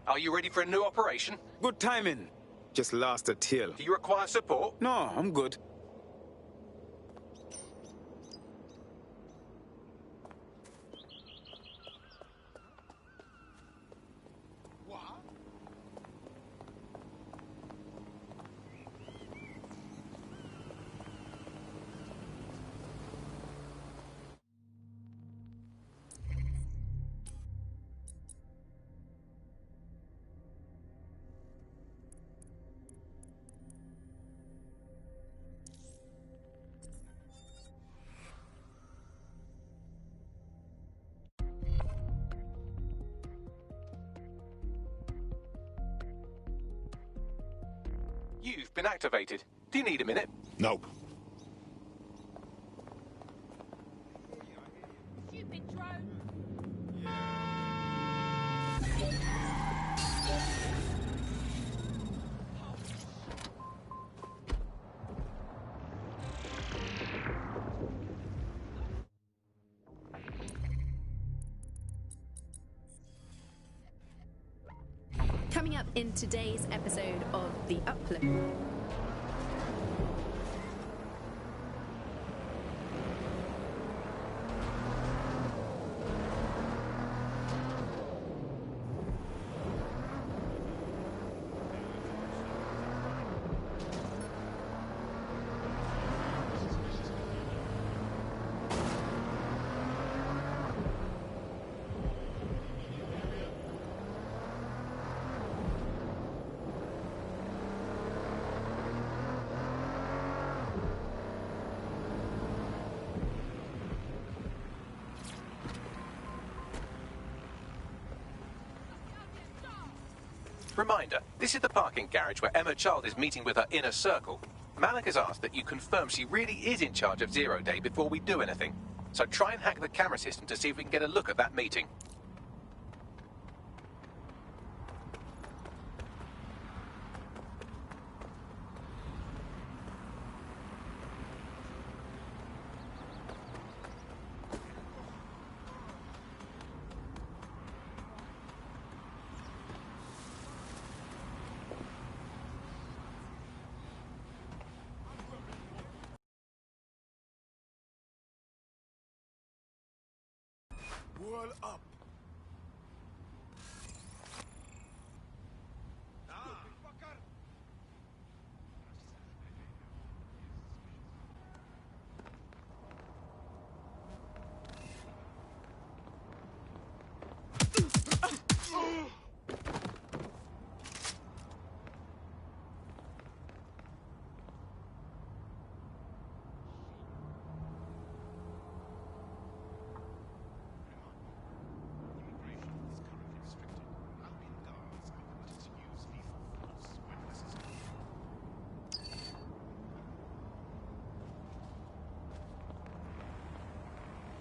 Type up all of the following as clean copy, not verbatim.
Are you ready for a new operation? Good timing. Just lost a tail. Do you require support? No, I'm good. You've been activated. Do you need a minute? Nope. Stupid drone! Coming up in today's episode of The Uplift. Reminder, this is the parking garage where Emma Child is meeting with her inner circle. Malik has asked that you confirm she really is in charge of Zero Day before we do anything. So try and hack the camera system to see if we can get a look at that meeting. Wall up.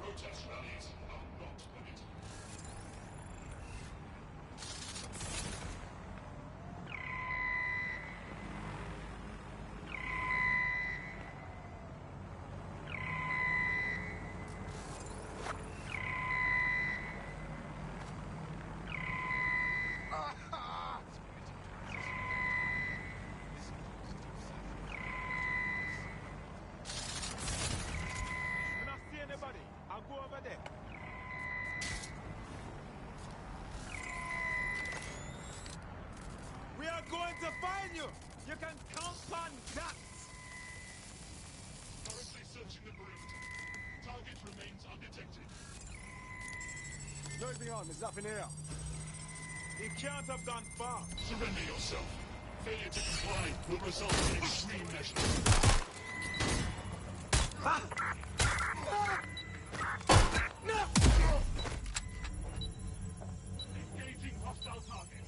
Protest rallies are not permitted. When I see anybody, I'll go over there. We are going to find you. You can count on that. Currently searching the perimeter. Target remains undetected. Nothing on. There's nothing here. He can't have gone far. Surrender yourself. Failure to comply will result in extreme measures. Engaging hostile target.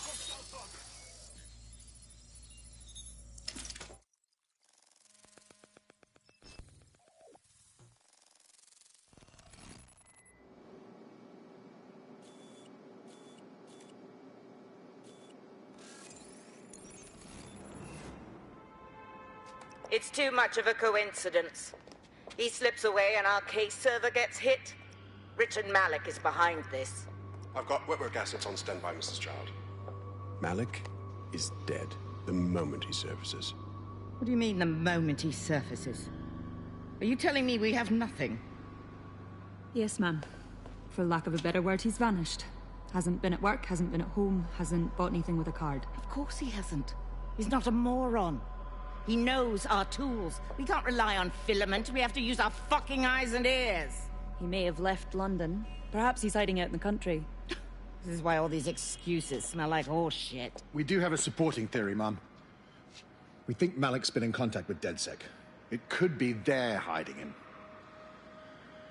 Hostile target. It's too much of a coincidence. He slips away and our case server gets hit. Richard Malik is behind this. I've got wetwork assets on standby, Mrs. Child. Malik is dead the moment he surfaces. What do you mean, the moment he surfaces? Are you telling me we have nothing? Yes, ma'am. For lack of a better word, he's vanished. Hasn't been at work, hasn't been at home, hasn't bought anything with a card. Of course he hasn't. He's not a moron. He knows our tools. We can't rely on filament. We have to use our fucking eyes and ears. He may have left London. Perhaps he's hiding out in the country. This is why all these excuses smell like horse shit. We do have a supporting theory, Mum. We think Malik's been in contact with DedSec. It could be they're hiding him.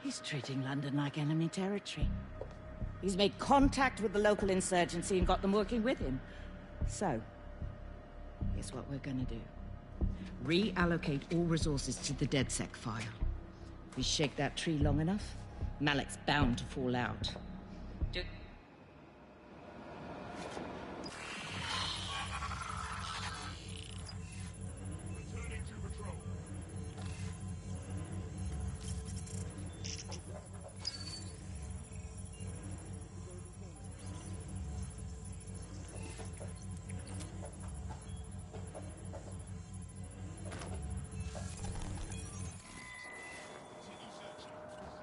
He's treating London like enemy territory. He's made contact with the local insurgency and got them working with him. So, here's what we're gonna do. Reallocate all resources to the DedSec file. If we shake that tree long enough, Malik's bound to fall out. Returning to patrol.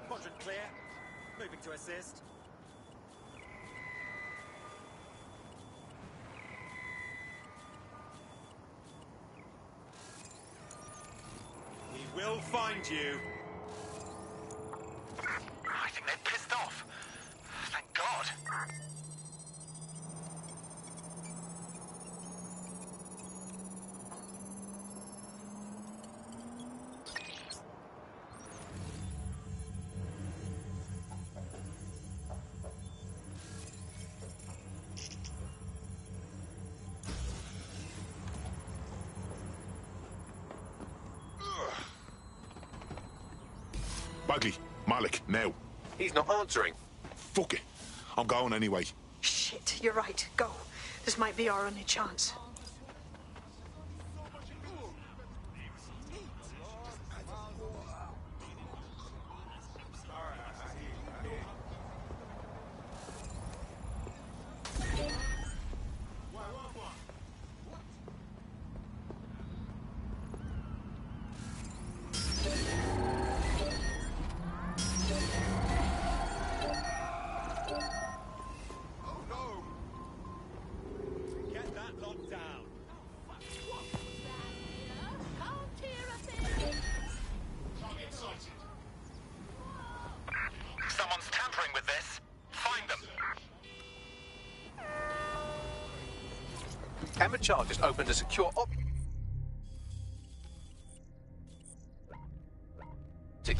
Quadrant clear. Moving to assist. We will find you. I think they're pissed off. Thank God. Bagley, Malik, now. He's not answering. Fuck it. I'm going anyway. Shit, you're right. Go. This might be our only chance. Get that locked down. Target sighted. Someone's tampering with this. Find them. Emma Child just opened a secure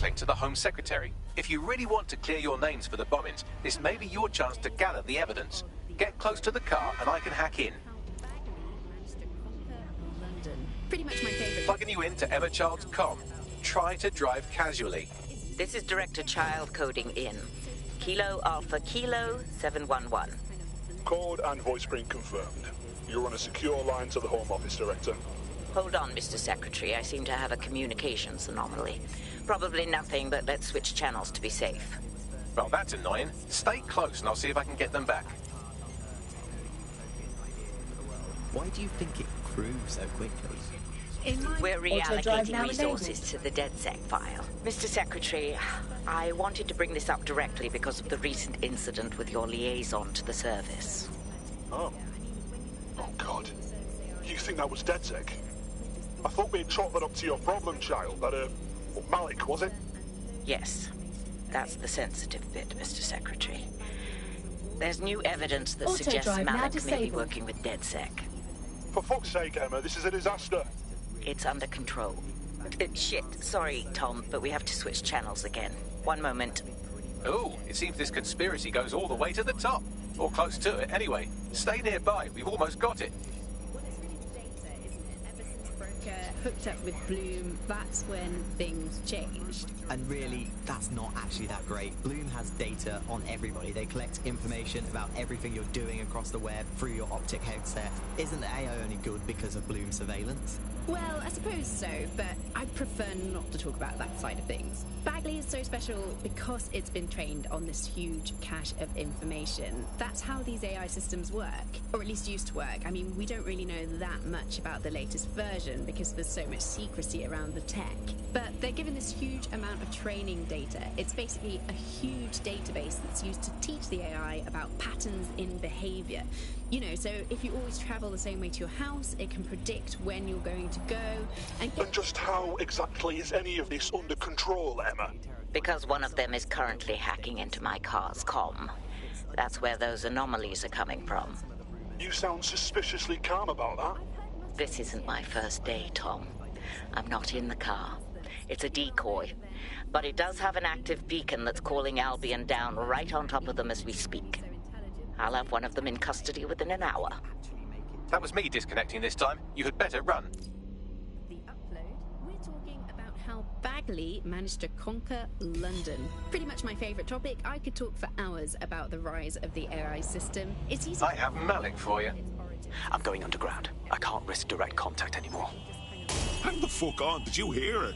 link to the Home Secretary. If you really want to clear your names for the bombings, this may be your chance to gather the evidence. Get close to the car and I can hack in. Pretty much my favourite. Plugging you into Emma Child's comm. Try to drive casually. This is Director Child coding in. Kilo Alpha Kilo 711. Code and voice print confirmed. You're on a secure line to the Home Office, Director. Hold on, Mr. Secretary. I seem to have a communications anomaly. Probably nothing, but let's switch channels to be safe. Well, that's annoying. Stay close and I'll see if I can get them back. Why do you think it grew so quickly? We're reallocating resources to the DedSec file. Mr. Secretary, I wanted to bring this up directly because of the recent incident with your liaison to the service. Oh. Oh, God. You think that was DedSec? I thought we'd chalk that up to your problem child, that, Malik, was it? Yes. That's the sensitive bit, Mr. Secretary. There's new evidence that suggests Malik may be working with DedSec. For fuck's sake, Emma, this is a disaster. It's under control. Shit, sorry, Tom, but we have to switch channels again. One moment. Oh, it seems this conspiracy goes all the way to the top. Or close to it, anyway. Stay nearby, we've almost got it. Hooked up with Bloom, that's when things changed. And really, that's not actually that great. Bloom has data on everybody. They collect information about everything you're doing across the web through your optic headset. Isn't the AO only good because of Bloom surveillance? Well, I suppose so, but I prefer not to talk about that side of things. Bagley is so special because it's been trained on this huge cache of information. That's how these AI systems work, or at least used to work. I mean, we don't really know that much about the latest version because there's so much secrecy around the tech. But they're given this huge amount of training data. It's basically a huge database that's used to teach the AI about patterns in behavior. You know, so if you always travel the same way to your house, it can predict when you're going to go and just how exactly is any of this under control, Emma? Because one of them is currently hacking into my car's comm. That's where those anomalies are coming from. You sound suspiciously calm about that. This isn't my first day, Tom. I'm not in the car. It's a decoy. But it does have an active beacon that's calling Albion down right on top of them as we speak. I'll have one of them in custody within an hour. That was me disconnecting this time. You had better run. The upload, we're talking about how Bagley managed to conquer London. Pretty much my favourite topic. I could talk for hours about the rise of the AI system. It's easy. I have Malik for you. I'm going underground. I can't risk direct contact anymore. Hang the fuck on, did you hear her?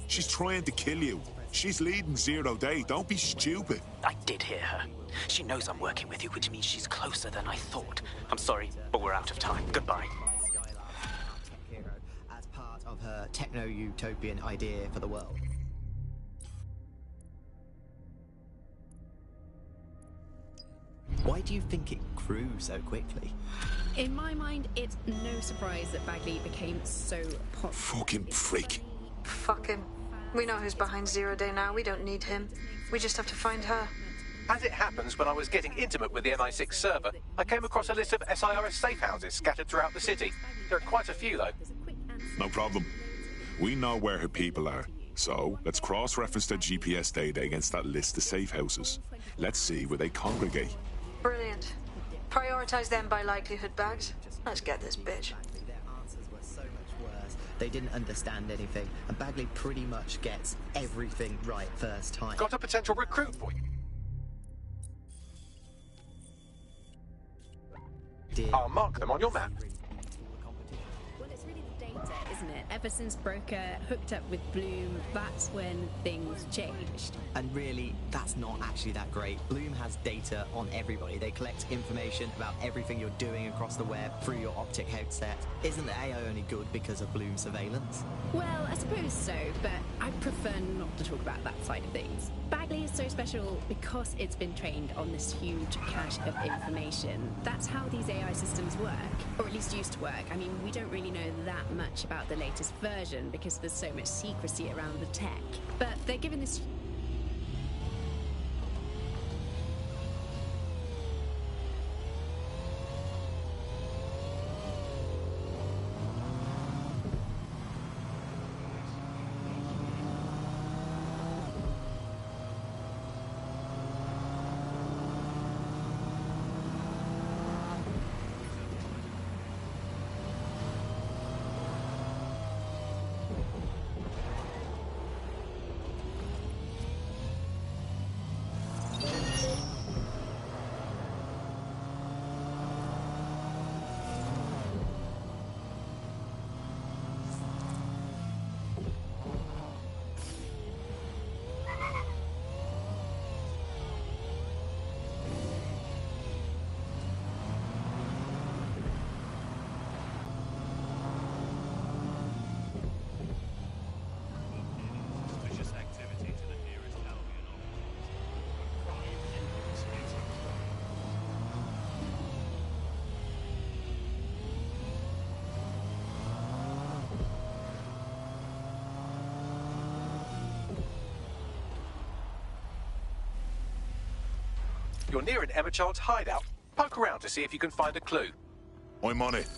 She's trying to kill you. She's leading 0 Day, don't be stupid. I did hear her. She knows I'm working with you, which means she's closer than I thought. I'm sorry, but we're out of time. Goodbye. As part of her techno-utopian idea for the world. Why do you think it grew so quickly? In my mind, it's no surprise that Bagley became so popular. Fucking freak. Fuck him. We know who's behind 0 Day now. We don't need him. We just have to find her. As it happens, when I was getting intimate with the MI6 server, I came across a list of SIRS safe houses scattered throughout the city. There are quite a few, though. No problem. We know where her people are. So, let's cross-reference their GPS data against that list of safe houses. Let's see where they congregate. Brilliant. Prioritize them by likelihood, Bags. Let's get this bitch. Their answers were so much worse. They didn't understand anything, and Bagley pretty much gets everything right first time. Got a potential recruit for you. I'll mark them on your map. Well, it's really the data, isn't it? Ever since Broker hooked up with Bloom, that's when things changed. And really, that's not actually that great. Bloom has data on everybody. They collect information about everything you're doing across the web through your optic headset. Isn't the AI only good because of Bloom surveillance? Well, I suppose so, but I prefer not to talk about that side of things. Bagley is so special because it's been trained on this huge cache of information. That's how these AI systems work, or at least used to work. I mean, we don't really know that much about the latest version because there's so much secrecy around the tech. But they're given this... You're near an Emma Child's hideout. Poke around to see if you can find a clue. I'm on it.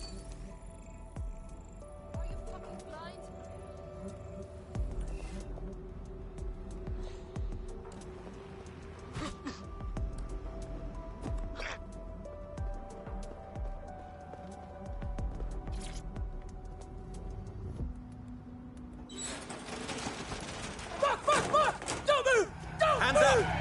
Fuck! Don't move! Don't Hands move! Up!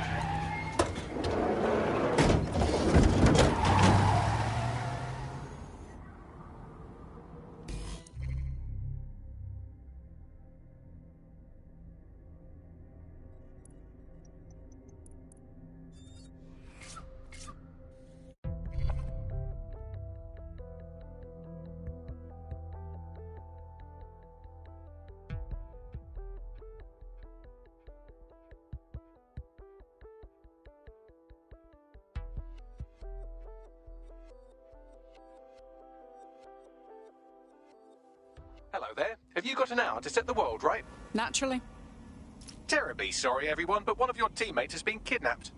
Hello there. Have you got an hour to set the world right? Naturally. Terribly sorry, everyone, but one of your teammates has been kidnapped.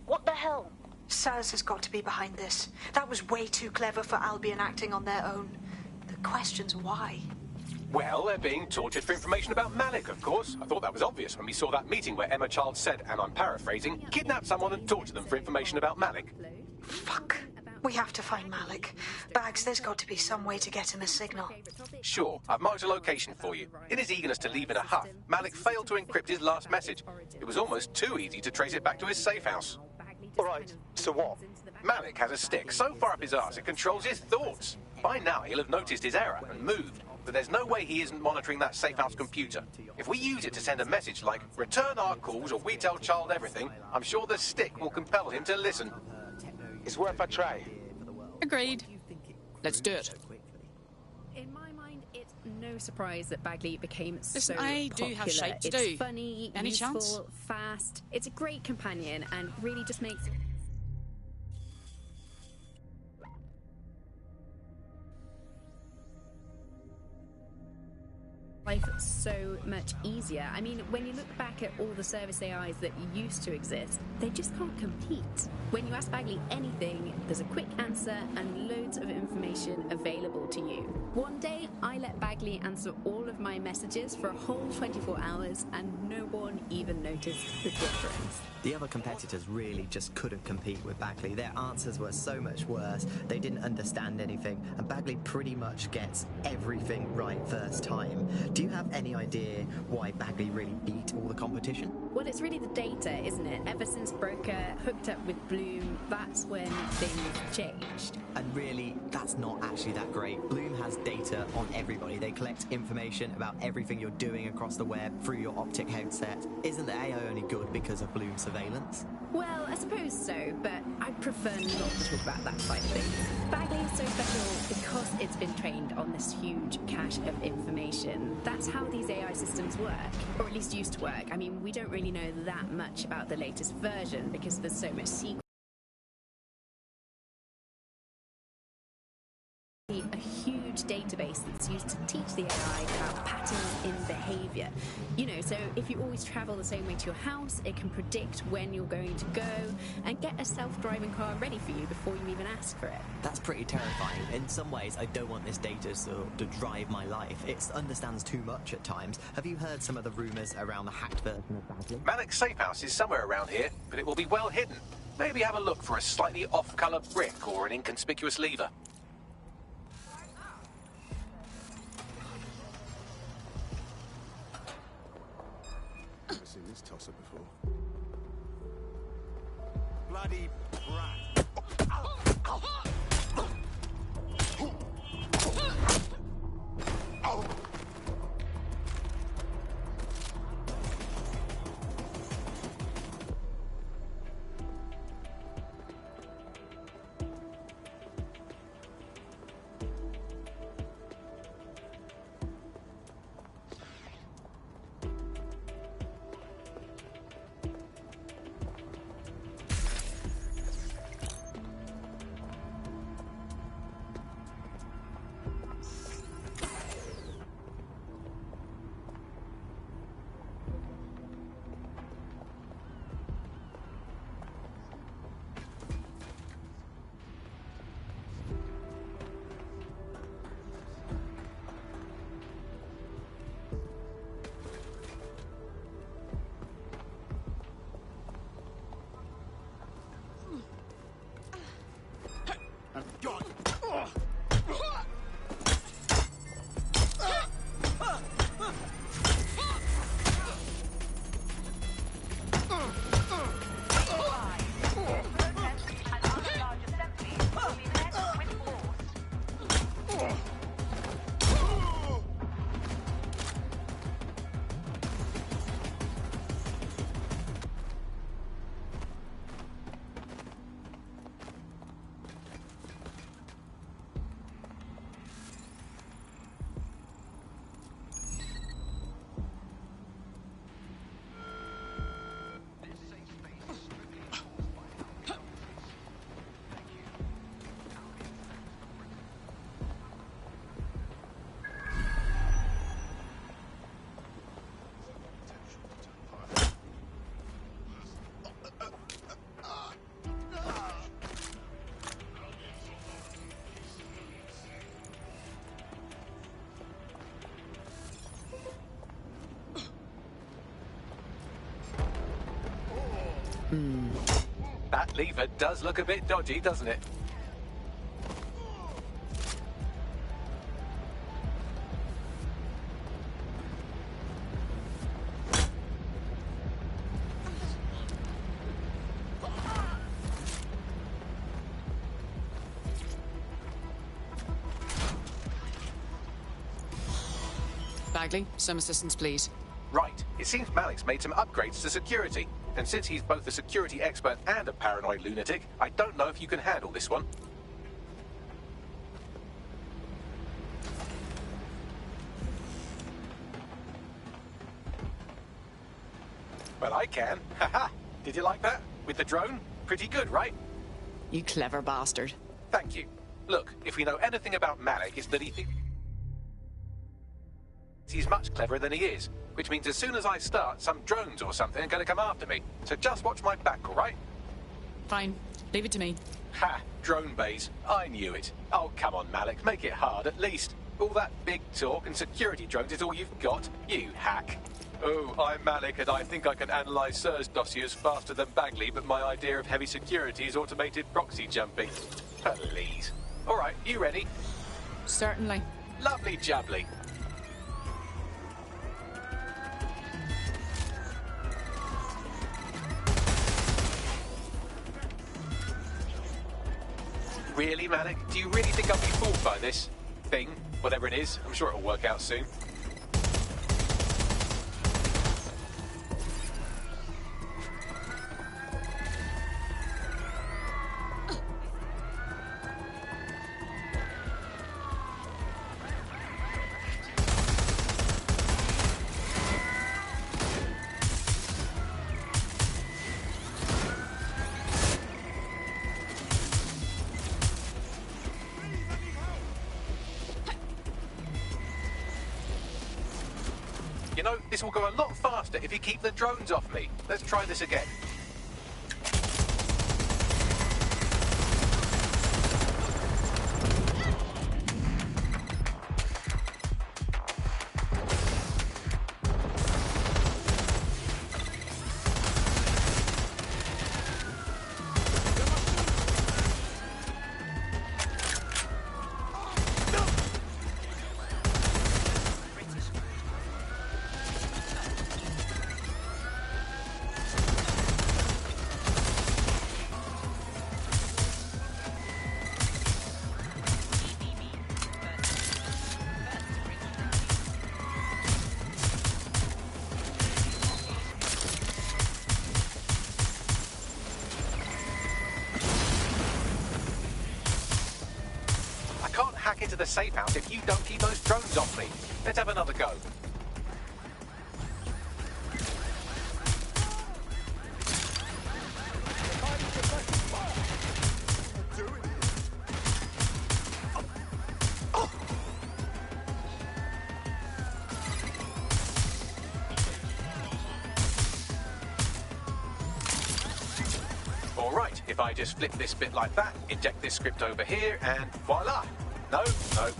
What the hell? Saz has got to be behind this. That was way too clever for Albion acting on their own. The question's why. Well, they're being tortured for information about Malik, of course. I thought that was obvious when we saw that meeting where Emma Child said, and I'm paraphrasing, kidnap someone and torture them for information about Malik. Fuck. We have to find Malik. Bags, there's got to be some way to get him a signal. Sure, I've marked a location for you. In his eagerness to leave in a huff, Malik failed to encrypt his last message. It was almost too easy to trace it back to his safe house. Alright, so what? Malik has a stick so far up his arse it controls his thoughts. By now he'll have noticed his error and moved, but there's no way he isn't monitoring that safe house computer. If we use it to send a message like, return our calls or we tell Child everything, I'm sure the stick will compel him to listen. It's worth a try. Agreed. Let's do it. In my mind, it's no surprise that Bagley became Listen, so I popular. do have shape to it's do. funny, Any useful, chance? fast. It's a great companion and really just makes life so much easier. I mean, when you look back at all the service AIs that used to exist, they just can't compete. When you ask Bagley anything, there's a quick answer and loads of information available to you. One day, I let Bagley answer all of my messages for a whole 24 hours, and no one even noticed the difference. The other competitors really just couldn't compete with Bagley. Their answers were so much worse, they didn't understand anything, and Bagley pretty much gets everything right first time. Do you have any idea why Bagley really beat all the competition? Well, it's really the data, isn't it? Ever since Broker hooked up with Bloom, that's when things changed. And really, that's not actually that great. Bloom has data on everybody. They collect information about everything you're doing across the web through your optic headset. Isn't the AI only good because of Bloom surveillance? Well, I suppose so, but I'd prefer not to talk about that side of things. Bagley is so special because it's been trained on this huge cache of information. That's how these AI systems work, or at least used to work. I mean, we don't really know that much about the latest version because there's so much secret. A huge database that's used to teach the AI about patterns in behavior. You know, so if you always travel the same way to your house, it can predict when you're going to go and get a self-driving car ready for you before you even ask for it. That's pretty terrifying. In some ways, I don't want this data to drive my life. It understands too much at times. Have you heard some of the rumours around the hacked version of Bagley? Malik's safe house is somewhere around here, but it will be well hidden. Maybe have a look for a slightly off-colour brick or an inconspicuous lever. Never seen this tosser before. Bloody brat. That lever does look a bit dodgy, doesn't it? Bagley, some assistance, please. Right. It seems Malik's made some upgrades to security. And since he's both a security expert and a paranoid lunatic, I don't know if you can handle this one. Well, I can. Haha. Did you like that? With the drone? Pretty good, right? You clever bastard. Thank you. Look, if we know anything about Malik, it's that he thinks he's much cleverer than he is. Which means as soon as I start, some drones or something are going to come after me. So just watch my back, all right? Fine. Leave it to me. Ha! Drone bays. I knew it. Oh, come on, Malik. Make it hard, at least. All that big talk and security drones is all you've got? You hack. Oh, I'm Malik, and I think I can analyse SIRS dossiers faster than Bagley, but my idea of heavy security is automated proxy jumping. Please. All right, you ready? Certainly. Lovely jubbly. Really, Malik? Do you really think I'll be fooled by this thing? Whatever it is, I'm sure it'll work out soon. You know, this will go a lot faster if you keep the drones off me. Let's try this again. Hack into the safe house if you don't keep those drones off me. Let's have another go. All right, if I just flip this bit like that, inject this script over here, and voila! No,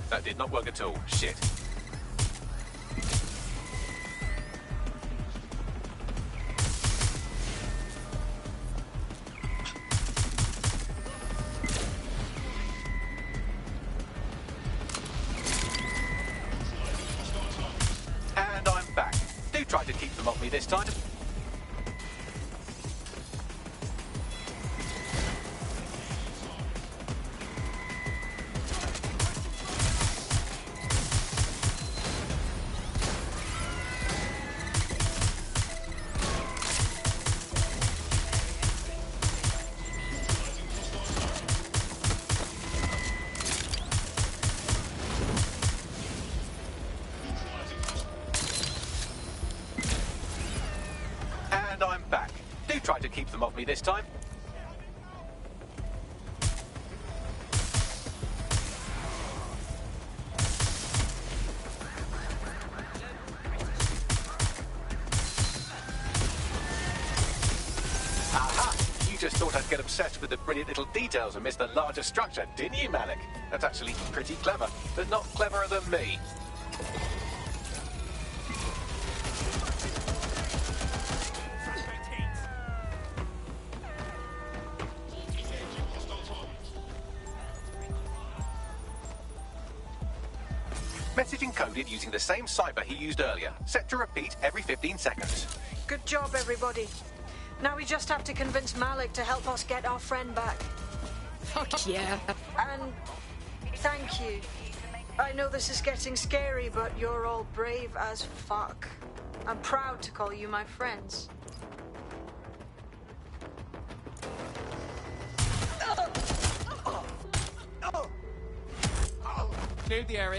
that did not work at all. Shit. And I'm back. Do try to keep them off me this time. And I'm back. Do try to keep them off me this time. Aha! You just thought I'd get obsessed with the brilliant little details and miss the larger structure, didn't you, Malik? That's actually pretty clever, but not cleverer than me. Message encoded using the same cipher he used earlier, set to repeat every 15 seconds. Good job, everybody. Now we just have to convince Malik to help us get our friend back. Fuck yeah. And thank you. I know this is getting scary, but you're all brave as fuck. I'm proud to call you my friends. Cleared the area.